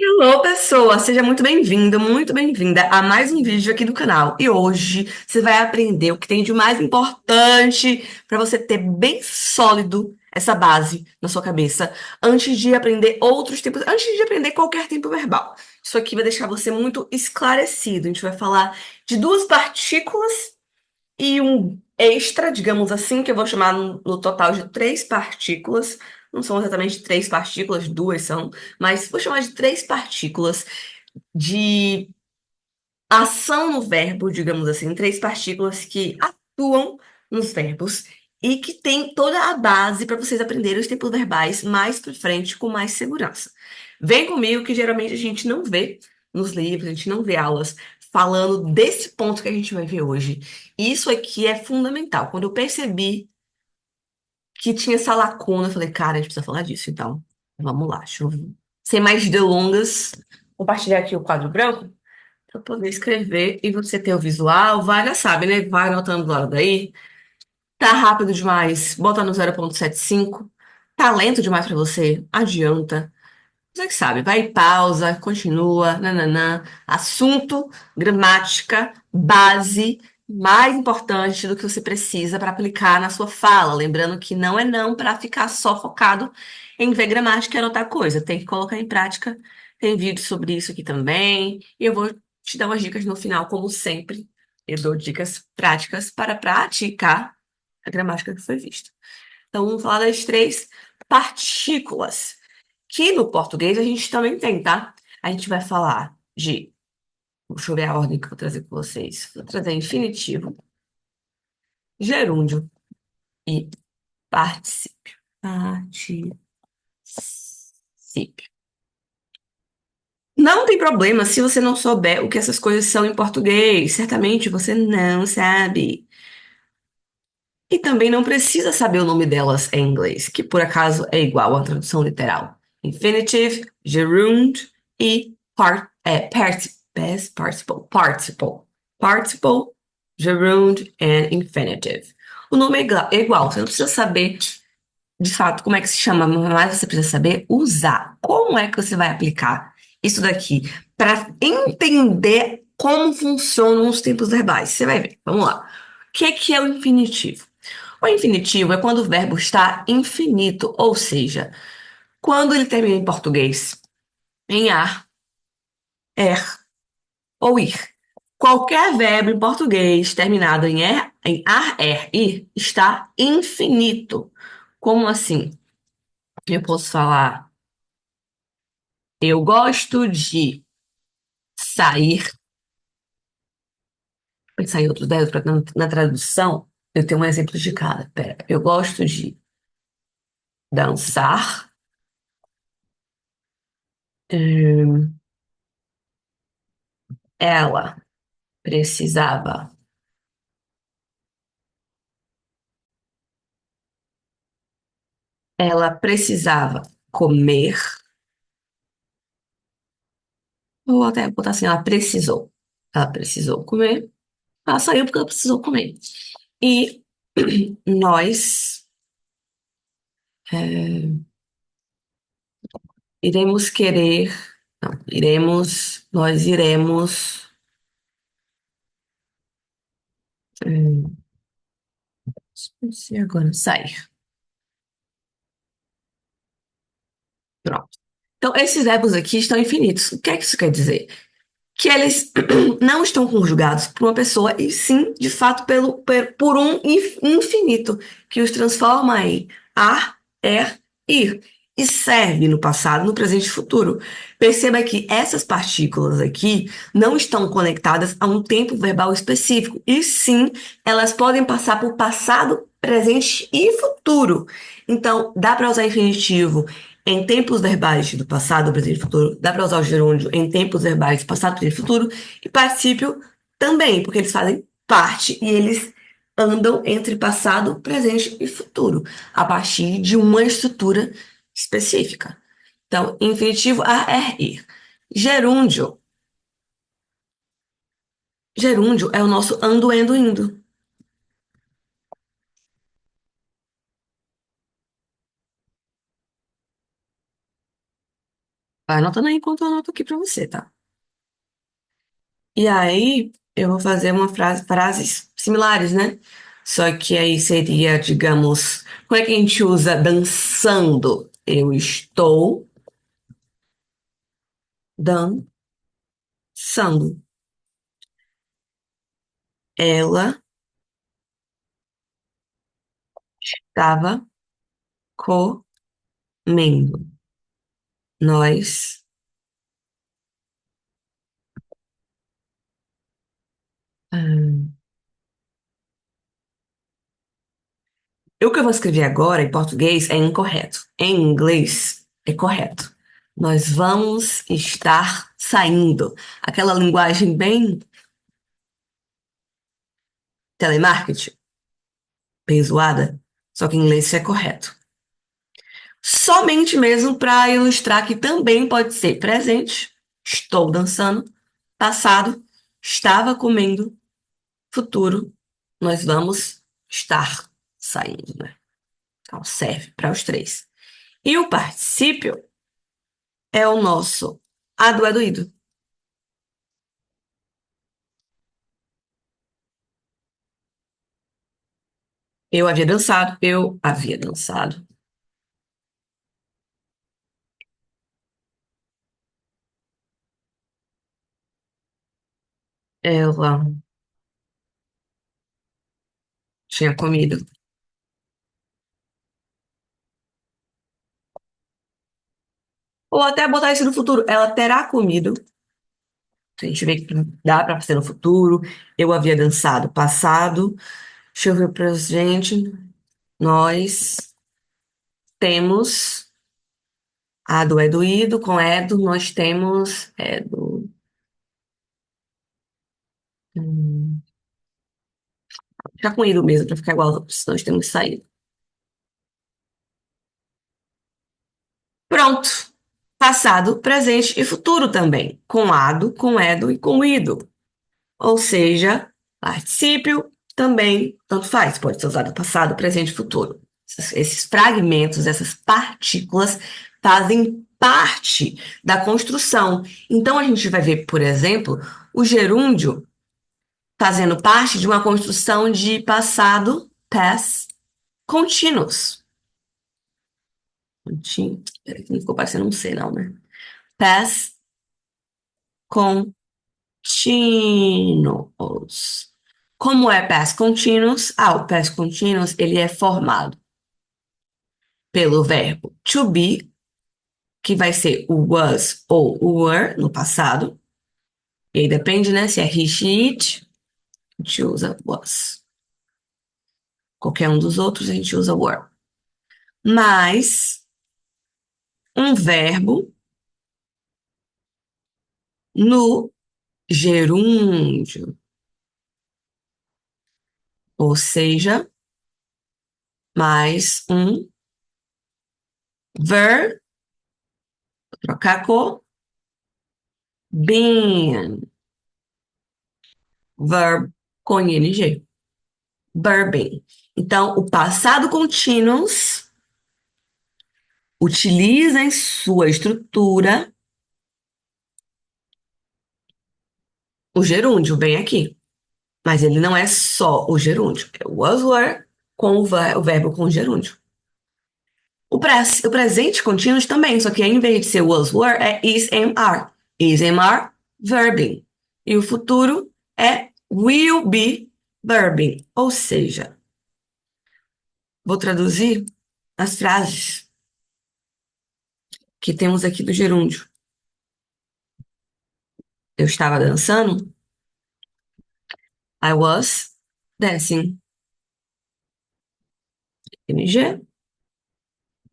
Olá, pessoa! Seja muito bem-vindo, muito bem-vinda a mais um vídeo aqui do canal. E hoje você vai aprender o que tem de mais importante para você ter bem sólido essa base na sua cabeça antes de aprender outros tipos, antes de aprender qualquer tempo verbal. Isso aqui vai deixar você muito esclarecido. A gente vai falar de duas partículas e um extra, digamos assim, que eu vou chamar no total de três partículas. Não são exatamente três partículas, duas são, mas vou chamar de três partículas de ação no verbo, digamos assim, três partículas que atuam nos verbos e que tem toda a base para vocês aprenderem os tempos verbais mais para frente com mais segurança. Vem comigo que geralmente a gente não vê nos livros, a gente não vê aulas falando desse ponto que a gente vai ver hoje. E isso aqui é fundamental. Quando eu percebi que tinha essa lacuna, eu falei, cara, a gente precisa falar disso, então vamos lá, deixa eu, sem mais delongas, compartilhar aqui o quadro branco para poder escrever e você ter o visual, vai, já sabe, né? Vai anotando do lado daí. Tá rápido demais, bota no 0,75. Tá lento demais para você, adianta. Você que sabe, vai pausa, continua, nananã. Assunto, gramática, base, mais importante do que você precisa para aplicar na sua fala. Lembrando que não é não para ficar só focado em ver gramática e anotar coisa. Tem que colocar em prática. Tem vídeo sobre isso aqui também. E eu vou te dar umas dicas no final, como sempre. Eu dou dicas práticas para praticar a gramática que foi vista. Então, vamos falar das três partículas. Que no português a gente também tem, tá? A gente vai falar de. Deixa eu ver a ordem que eu vou trazer com vocês. Vou trazer infinitivo, gerúndio e particípio. Particípio. Não tem problema se você não souber o que essas coisas são em português. Certamente você não sabe. E também não precisa saber o nome delas em inglês, que por acaso é igual à tradução literal. Infinitive, gerund e participle. Participle, gerund and infinitive. O nome é igual, você não precisa saber de fato como é que se chama, mas você precisa saber usar. Como é que você vai aplicar isso daqui para entender como funcionam os tempos verbais? Você vai ver. Vamos lá. O que é o infinitivo? O infinitivo é quando o verbo está infinito, ou seja, quando ele termina em português em ar, er ou ir. Qualquer verbo em português terminado em ar, er, ir está infinito. Como assim? Eu posso falar, eu gosto de sair, pensar em outros verbos para na tradução, eu tenho um exemplo de cada. Pera, eu gosto de dançar. hum, Ela precisava, ela precisava comer, ou até botar assim, ela precisou. Ela precisou comer, ela saiu porque ela precisou comer. E nós iremos querer, não, nós iremos, hum, não sei agora, sair. Pronto. Então, esses verbos aqui estão infinitos. O que é que isso quer dizer? Que eles não estão conjugados por uma pessoa, e sim, de fato, por um infinito, que os transforma em ar, er, ir. E serve no passado, no presente e futuro. Perceba que essas partículas aqui não estão conectadas a um tempo verbal específico, e sim, elas podem passar por passado, presente e futuro. Então, dá para usar infinitivo em tempos verbais do passado, presente e futuro, dá para usar o gerúndio em tempos verbais do passado, presente e futuro, e particípio também, porque eles fazem parte e eles andam entre passado, presente e futuro, a partir de uma estrutura específica. Então, infinitivo a er, ir. Gerúndio. Gerúndio é o nosso ando, endo, indo. Vai anotando aí enquanto eu anoto aqui pra você, tá? E aí, eu vou fazer uma frase, frases similares, né? Só que aí seria, digamos, como é que a gente usa dançando? Eu estou dançando. Ela estava comendo. Nós. ah, O que eu vou escrever agora em português é incorreto. Em inglês é correto. Nós vamos estar saindo. Aquela linguagem bem telemarketing, bem zoada, só que em inglês isso é correto. Somente mesmo para ilustrar que também pode ser presente, estou dançando, passado, estava comendo, futuro, nós vamos estar saindo, né? Então serve para os três. E o particípio é o nosso adoído. Eu havia dançado. Ela tinha comido. Ou até botar isso no futuro. Ela terá comido. A gente vê que dá para ser no futuro. Eu havia dançado passado. Deixa eu ver pra gente. Nós temos a do é doído com Edo. Nós temos hum, já com ido mesmo, para ficar igual aos outros. Nós temos saído. Pronto. Passado, presente e futuro também. Com ado, com edo e com ido. Ou seja, particípio também, tanto faz, pode ser usado passado, presente e futuro. Esses fragmentos, essas partículas fazem parte da construção. Então a gente vai ver, por exemplo, o gerúndio fazendo parte de uma construção de passado, past, continuous. Peraí, que não ficou parecendo um C, não, né? Past continuous. Como é past continuous? O past continuous, ele é formado pelo verbo to be, que vai ser o was ou o were no passado. E aí depende, né? Se é he, she, it, a gente usa was. Qualquer um dos outros, a gente usa were. Mais um verbo no gerúndio. Ou seja, mais um verb, trocar com been. Verb com ing. Verbing. Então, o passado continuous utiliza em sua estrutura o gerúndio, bem aqui. Mas ele não é só o gerúndio. É o was, were com o verbo com gerúndio. O presente continuous também, só que em vez de ser was, were, é is, am, are. Is, am, are, verbing. E o futuro é will be verbing. Ou seja, vou traduzir as frases que temos aqui do gerúndio. Eu estava dançando. I was dancing. ING,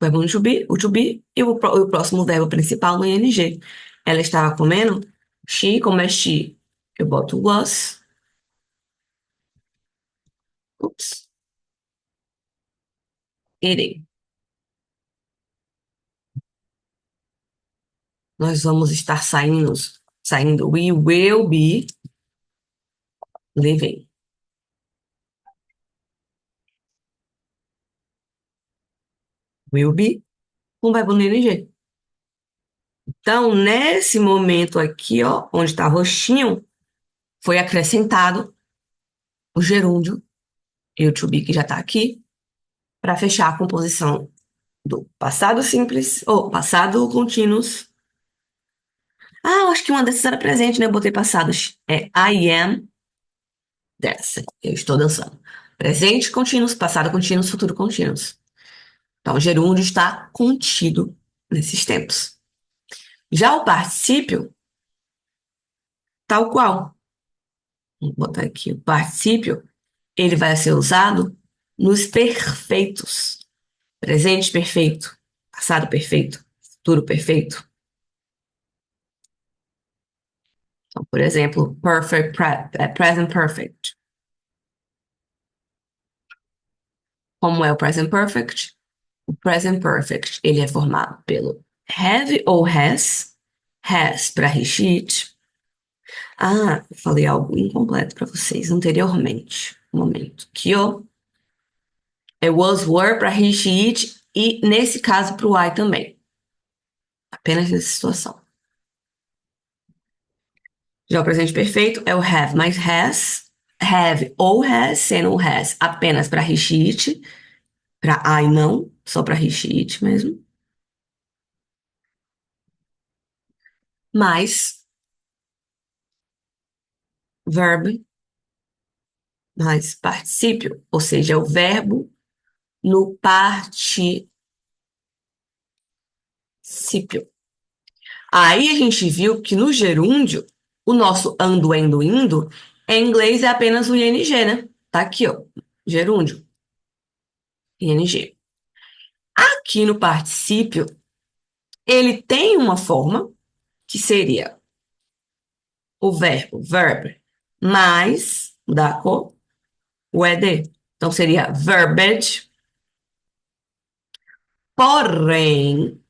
verbo no to be e o próximo verbo principal no ing. Ela estava comendo. She, como é she? Eu boto was. Ups. Eating. Nós vamos estar saindo. Saindo. We will be leaving. Will be com verbo no ing. Então, nesse momento aqui, ó, onde está roxinho, foi acrescentado o gerúndio e o to be que já está aqui, para fechar a composição do passado simples, ou passado contínuos. Ah, eu acho que uma dessas era presente, né? Eu botei passados. É I am dancing. Eu estou dançando. Presente contínuos, passado contínuos, futuro contínuos. Então, o gerúndio está contido nesses tempos. Já o particípio, tal qual. Vou botar aqui o particípio, ele vai ser usado nos perfeitos. Presente perfeito, passado perfeito, futuro perfeito. Então, por exemplo, present perfect. Como é o present perfect? O present perfect, ele é formado pelo have ou has. Has para he, she, it. Ah, eu falei algo incompleto para vocês anteriormente. Um momento. Que o é was, were para he, she, it e nesse caso para o I também. Apenas nessa situação. Já o presente perfeito é o have mais has. Have ou has, sendo o has apenas para he, she, it. Para I não, só para he, she, it mesmo. Mais verb mais particípio, ou seja, é o verbo no particípio. Aí a gente viu que no gerúndio, o nosso ando, endo, indo, em inglês é apenas o ing, né? Tá aqui, ó. Gerúndio, ing. Aqui no particípio, ele tem uma forma que seria o verbo, verb, mais, da cor, o ed. Então seria verbed, porém,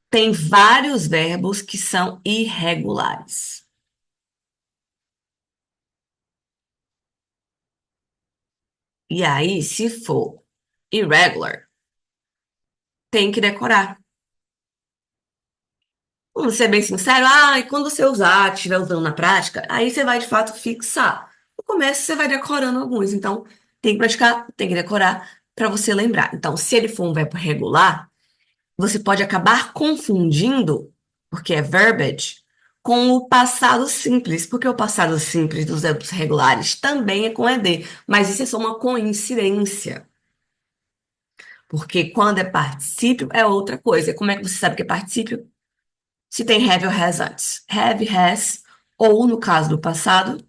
tem vários verbos que são irregulares. E aí, se for irregular, tem que decorar. Vamos ser bem sincero, e quando você usar, estiver usando na prática, aí você vai de fato fixar. No começo você vai decorando alguns, então tem que praticar, tem que decorar para você lembrar. Então, se ele for um verbo regular, você pode acabar confundindo, porque é verbiage, com o passado simples, porque o passado simples dos verbos regulares também é com ed, mas isso é só uma coincidência. Porque quando é particípio é outra coisa. Como é que você sabe que é particípio? Se tem have ou has antes. Have, has, ou no caso do passado,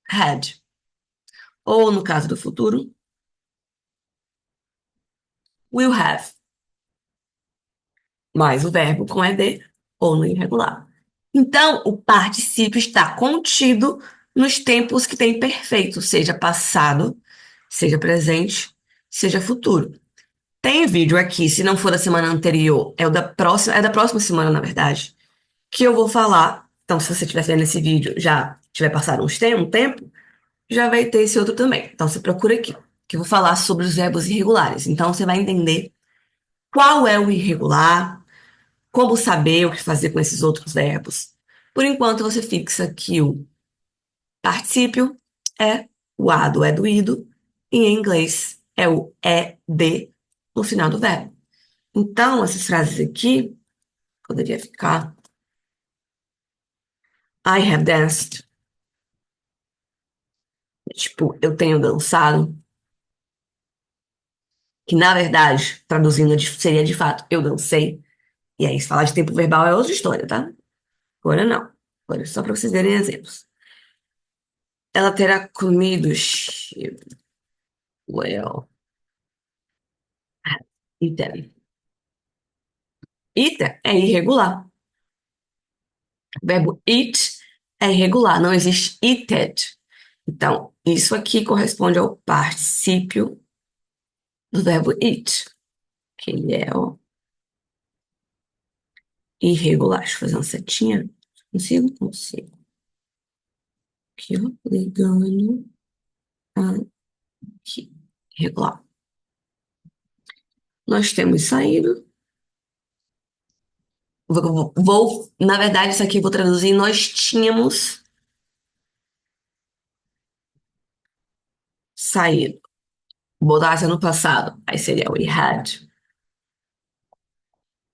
had. Ou no caso do futuro, will have. Mais o verbo com ed ou no irregular. Então, o particípio está contido nos tempos que tem perfeito, seja passado, seja presente, seja futuro. Tem vídeo aqui, se não for da semana anterior, é da próxima semana, na verdade, que eu vou falar. Então, se você estiver vendo esse vídeo, já tiver passado um tempo, já vai ter esse outro também. Então, você procura aqui, que eu vou falar sobre os verbos irregulares. Então, você vai entender qual é o irregular, como saber o que fazer com esses outros verbos. Por enquanto, você fixa que o particípio é o ado, é do ido, e em inglês é o é de no final do verbo. Então, essas frases aqui poderia ficar I have danced. Tipo, eu tenho dançado, que na verdade, traduzindo, seria de fato, eu dancei. E aí, se falar de tempo verbal é outra história, tá? Agora não. Agora, só para vocês verem exemplos. Ela terá comido well, eaten. Eaten é irregular. O verbo eat é irregular, não existe eated. Então, isso aqui corresponde ao particípio do verbo eat, que ele é ó, irregular. Deixa eu fazer uma setinha. Consigo? Consigo. Aqui, ó, ligando aqui. Irregular. Nós temos saído. Na verdade, isso aqui eu vou traduzir. Nós tínhamos saído. Botasse no passado. Aí seria we had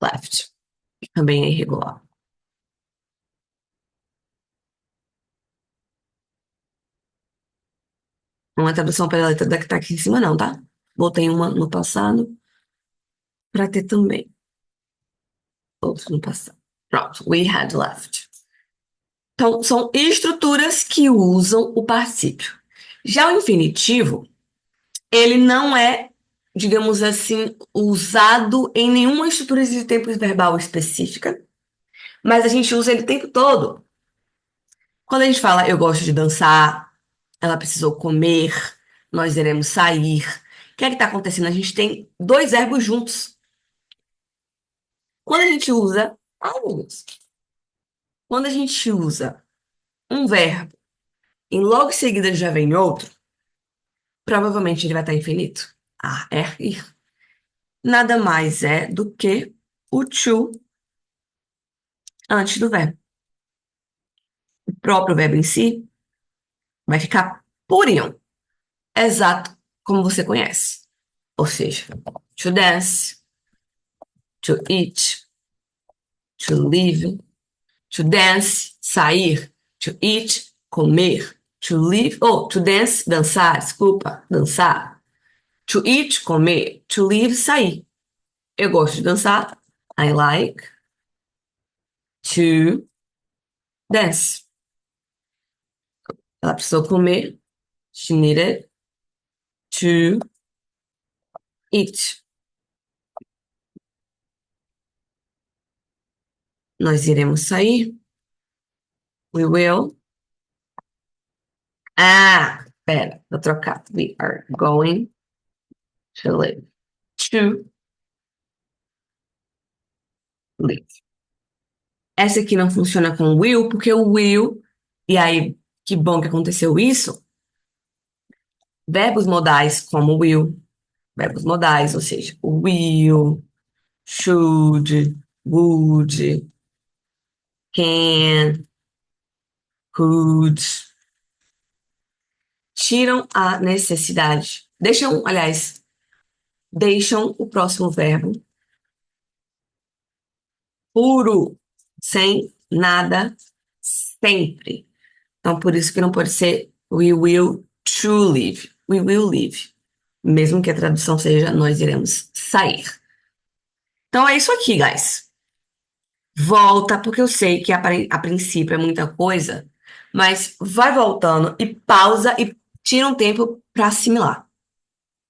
left. Também é irregular. Não é tradução para a letra da que tá aqui em cima, não, tá? Botei uma no passado para ter também. Outra no passado. Pronto. We had left. Então, são estruturas que usam o particípio. Já o infinitivo, ele não é, digamos assim, usado em nenhuma estrutura de tempo verbal específica, mas a gente usa ele o tempo todo. Quando a gente fala eu gosto de dançar, ela precisou comer, nós iremos sair. O que é que está acontecendo? A gente tem dois verbos juntos. Quando a gente usa. Ai, meu Deus. Quando a gente usa um verbo e logo em seguida já vem outro, provavelmente ele vai estar infinito. Ah, é, ir. Nada mais é do que o to antes do verbo. O próprio verbo em si vai ficar purinho, exato como você conhece. Ou seja, to dance, to eat, to live, to dance, sair, to eat, comer, to live, ou to dance, dançar, desculpa, dançar, to eat, comer, to live, sair. Eu gosto de dançar. I like to dance. Ela precisou comer. She needed to eat. Nós iremos sair. We will. Ah, pera, vou trocar. We are going to live. To live. Essa aqui não funciona com will, porque o will, e aí, que bom que aconteceu isso. Verbos modais como will, verbos modais, ou seja, will, should, would, can, could, tiram a necessidade. Deixam, aliás, deixam o próximo verbo puro, sem nada, sempre. Então, por isso que não pode ser we will to live. We will live. Mesmo que a tradução seja nós iremos sair. Então, é isso aqui, guys. Volta, porque eu sei que a princípio é muita coisa, mas vai voltando e pausa e tira um tempo para assimilar,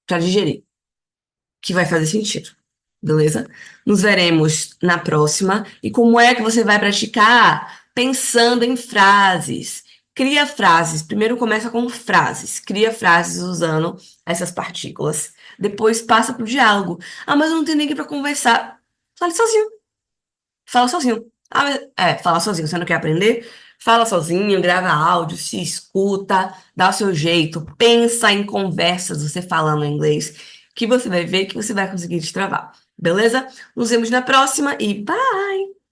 para digerir, que vai fazer sentido. Beleza? Nos veremos na próxima. E como é que você vai praticar? Pensando em frases. Cria frases. Primeiro começa com frases. Cria frases usando essas partículas. Depois passa para o diálogo. Ah, mas eu não tenho ninguém para conversar. Fale sozinho. Fala sozinho. Ah, fala sozinho. Você não quer aprender? Fala sozinho, grava áudio, se escuta, dá o seu jeito, pensa em conversas, você falando inglês, que você vai ver que você vai conseguir destravar. Beleza? Nos vemos na próxima e bye!